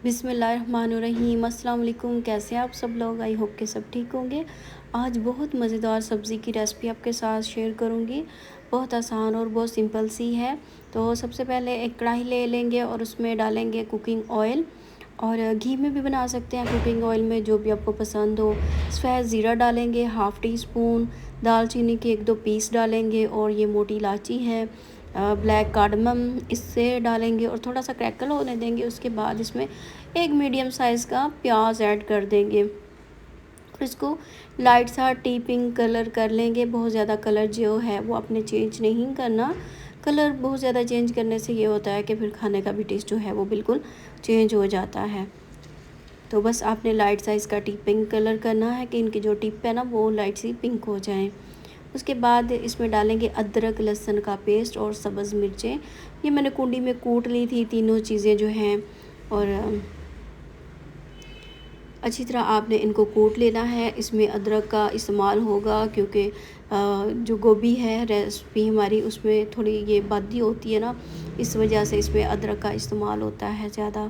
बिस्मिल्लाहिर्रहमानिर्रहीम। अस्सलाम वालेकुम। कैसे हैं आप सब लोग? आई होप के सब ठीक होंगे। आज बहुत मज़ेदार सब्ज़ी की रेसिपी आपके साथ शेयर करूंगी। बहुत आसान और बहुत सिंपल सी है। तो सबसे पहले एक कढ़ाई ले लेंगे और उसमें डालेंगे कुकिंग ऑयल, और घी में भी बना सकते हैं, कुकिंग ऑयल में जो भी आपको पसंद हो। सफ़ेद ज़ीरा डालेंगे, हाफ़ टी स्पून दालचीनी के 1-2 पीस डालेंगे, और ये मोटी इलायची है, ब्लैक कार्डमम इससे डालेंगे और थोड़ा सा क्रैकल होने देंगे। उसके बाद इसमें एक मीडियम साइज़ का प्याज ऐड कर देंगे और इसको लाइट सा टी पिंक कलर कर लेंगे। बहुत ज़्यादा कलर जो है वो आपने चेंज नहीं करना। कलर बहुत ज़्यादा चेंज करने से ये होता है कि फिर खाने का भी टेस्ट जो है वो बिल्कुल चेंज हो जाता है। तो बस आपने लाइट सा इसका टी पिंक कलर करना है कि इनकी जो टिप है ना वो लाइट सी पिंक हो जाए। उसके बाद इसमें डालेंगे अदरक लहसुन का पेस्ट और सब्ज़ मिर्चें। ये मैंने कुंडी में कूट ली थी तीनों चीज़ें जो हैं, और अच्छी तरह आपने इनको कूट लेना है। इसमें अदरक का इस्तेमाल होगा क्योंकि जो गोभी है रेसिपी हमारी उसमें थोड़ी ये बादी होती है ना, इस वजह से इसमें अदरक का इस्तेमाल होता है ज़्यादा।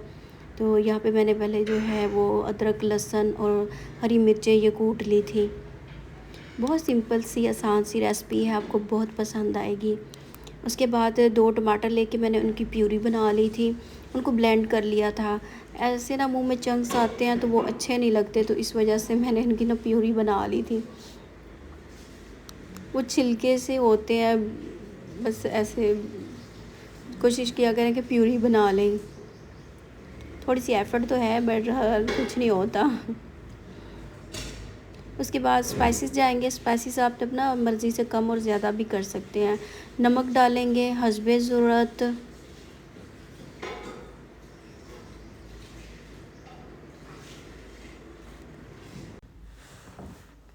तो यहाँ पे मैंने पहले जो है वो अदरक लहसुन और हरी मिर्चें ये कूट ली थी। बहुत सिंपल सी आसान सी रेसिपी है, आपको बहुत पसंद आएगी। उसके बाद 2 टमाटर लेके मैंने उनकी प्यूरी बना ली थी, उनको ब्लेंड कर लिया था। ऐसे ना मुंह में चंक्स आते हैं तो वो अच्छे नहीं लगते, तो इस वजह से मैंने इनकी ना प्यूरी बना ली थी। वो छिलके से होते हैं, बस ऐसे कोशिश किया करें कि प्यूरी बना लें। थोड़ी सी एफ़र्ट तो है बट कुछ नहीं होता। उसके बाद स्पाइसेस जाएंगे। स्पाइसेस आप अपना मर्ज़ी से कम और ज़्यादा भी कर सकते हैं। नमक डालेंगे हस्बे ज़रूरत,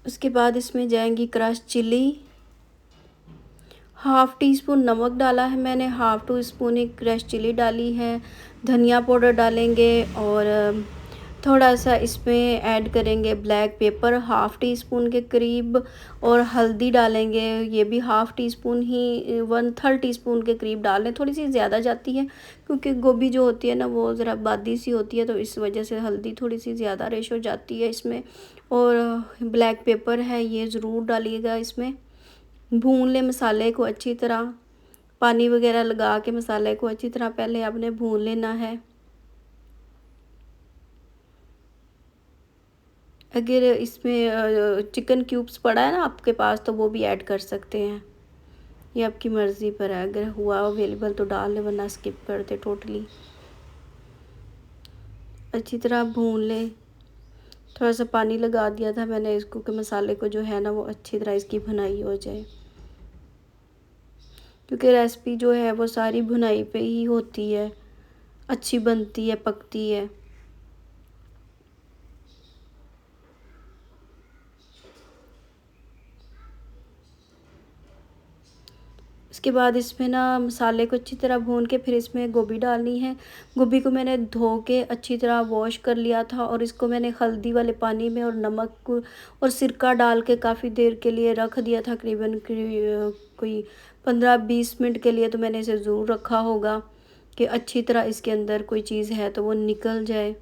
उसके बाद इसमें जाएंगी crush chilli, half teaspoon नमक डाला है मैंने, हाफ़ टी स्पून ही क्रश चिली डाली है। धनिया पाउडर डालेंगे और थोड़ा सा इसमें ऐड करेंगे black pepper half tea spoon के करीब, और हल्दी डालेंगे ये भी हाफ़ टी स्पून ही, 1/3 टी स्पून के करीब डालें। थोड़ी सी ज़्यादा जाती है क्योंकि गोभी जो होती है ना वो ज़रा बादी सी होती है, तो इस वजह से हल्दी थोड़ी सी ज़्यादा रेश हो जाती है इसमें। और ब्लैक पेपर है ये ज़रूर डालिएगा इसमें। भून लें मसाले को अच्छी तरह, पानी वगैरह लगा के मसाले को अच्छी तरह पहले आपने भून लेना है। अगर इसमें चिकन क्यूब्स पड़ा है ना आपके पास तो वो भी ऐड कर सकते हैं, ये आपकी मर्ज़ी पर है। अगर हुआ अवेलेबल तो डाल लें वरना स्किप कर दे टोटली। अच्छी तरह भून लें। थोड़ा सा पानी लगा दिया था मैंने इसको कि मसाले को जो है ना वो अच्छी तरह इसकी भुनाई हो जाए, क्योंकि रेसिपी जो है वो सारी भुनाई पे ही होती है, अच्छी बनती है, पकती है। उसके बाद इसमें ना मसाले को अच्छी तरह भून के फिर इसमें गोभी डालनी है। गोभी को मैंने धो के अच्छी तरह वॉश कर लिया था, और इसको मैंने हल्दी वाले पानी में और और सिरका डाल के काफ़ी देर के लिए रख दिया था, करीबन कोई 15-20 मिनट के लिए तो मैंने इसे ज़रूर रखा होगा कि अच्छी तरह इसके अंदर कोई चीज़ है तो वो निकल जाए।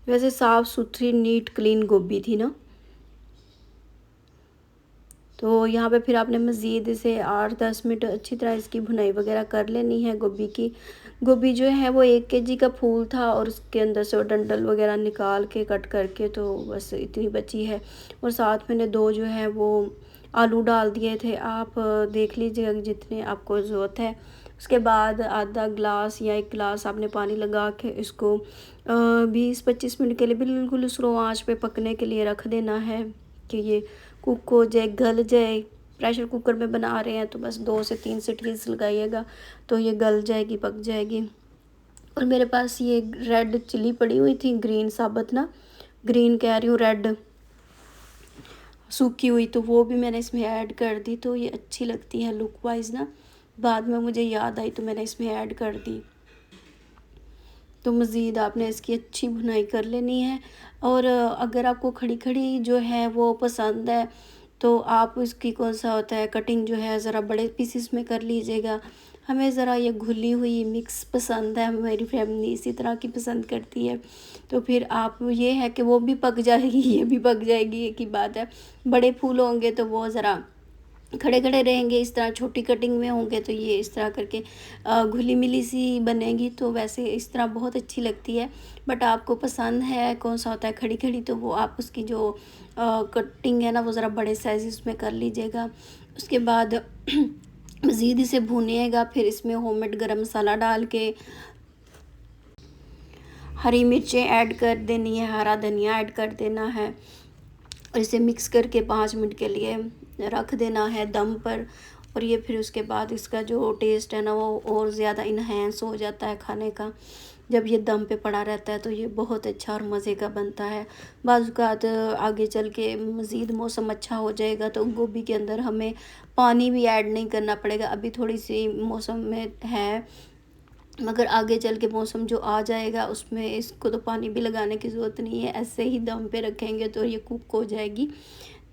वैसे साफ़ सुथरी नीट क्लीन गोभी थी ना। तो यहाँ पे फिर आपने मज़ीद इसे 8-10 मिनट अच्छी तरह इसकी भुनाई वगैरह कर लेनी है गोभी की। गोभी जो है वो 1 केजी का फूल था, और उसके अंदर से वो डंठल वगैरह निकाल के कट करके तो बस इतनी बची है। और साथ मैंने 2 जो है वो आलू डाल दिए थे। आप देख लीजिएगा जितने आपको ज़रूरत है। उसके बाद आधा ग्लास या 1 गिलास आपने पानी लगा के इसको 20-25 मिनट के लिए बिल्कुल स्लो आंच पे पकने के लिए रख देना है कि ये कुक हो जाए, गल जाए। प्रेशर कुकर में बना रहे हैं तो बस 2 से 3 सीटीज लगाइएगा तो ये गल जाएगी, पक जाएगी। और मेरे पास ये रेड चिली पड़ी हुई थी, ग्रीन साबुत ना, ग्रीन कह रही हूँ, रेड सूखी हुई, तो वो भी मैंने इसमें ऐड कर दी। तो ये अच्छी लगती है लुक वाइज ना, बाद में मुझे याद आई तो मैंने इसमें ऐड कर दी। तो मज़ीद आपने इसकी अच्छी भुनाई कर लेनी है। और अगर आपको खड़ी खड़ी जो है वो पसंद है तो आप इसकी कौन सा होता है कटिंग जो है ज़रा बड़े पीसेस में कर लीजिएगा। हमें ज़रा ये घुली हुई मिक्स पसंद है, मेरी फैमिली इसी तरह की पसंद करती है। तो फिर आप ये है कि वो भी पक जाएगी, ये भी पक जाएगी, एक ही बात है। बड़े फूल होंगे तो वो ज़रा खड़े खड़े रहेंगे, इस तरह छोटी कटिंग में होंगे तो ये इस तरह करके घुली मिली सी बनेगी। तो वैसे इस तरह बहुत अच्छी लगती है। बट आपको पसंद है कौन सा होता है खड़ी खड़ी, तो वो आप उसकी जो कटिंग है ना वो ज़रा बड़े साइज उसमें कर लीजिएगा। उसके बाद मज़ीद इसे भूनिएगा। फिर इसमें होममेड गरम मसाला डाल के हरी मिर्चें ऐड कर देनी है, हरा धनिया ऐड कर देना है और इसे मिक्स करके 5 मिनट के लिए रख देना है दम पर। और ये फिर उसके बाद इसका जो टेस्ट है ना वो और ज़्यादा इन्हेंस हो जाता है खाने का। जब ये दम पे पड़ा रहता है तो ये बहुत अच्छा और मज़े का बनता है। बाज़-औक़ात आगे चल के मज़ीद मौसम अच्छा हो जाएगा तो गोभी के अंदर हमें पानी भी ऐड नहीं करना पड़ेगा। अभी थोड़ी सी मौसम में है, मगर आगे चल के मौसम जो आ जाएगा उसमें इसको तो पानी भी लगाने की ज़रूरत नहीं है, ऐसे ही दम पे रखेंगे तो ये कुक हो जाएगी।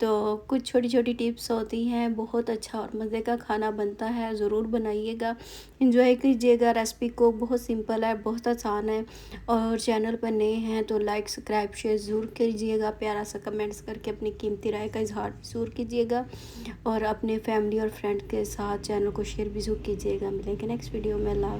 तो कुछ छोटी छोटी टिप्स होती हैं, बहुत अच्छा और मज़े का खाना बनता है, ज़रूर बनाइएगा, एंजॉय कीजिएगा। रेसिपी को बहुत सिंपल है, बहुत आसान है। और चैनल पर नए हैं तो लाइक सब्सक्राइब शेयर ज़रूर कीजिएगा, प्यारा सा कमेंट्स करके अपनी कीमती राय का इजहार ज़रूर कीजिएगा और अपने फैमिली और फ्रेंड के साथ चैनल को शेयर भी ज़रूर कीजिएगा। मिलेंगे नेक्स्ट वीडियो में। अल्लाह।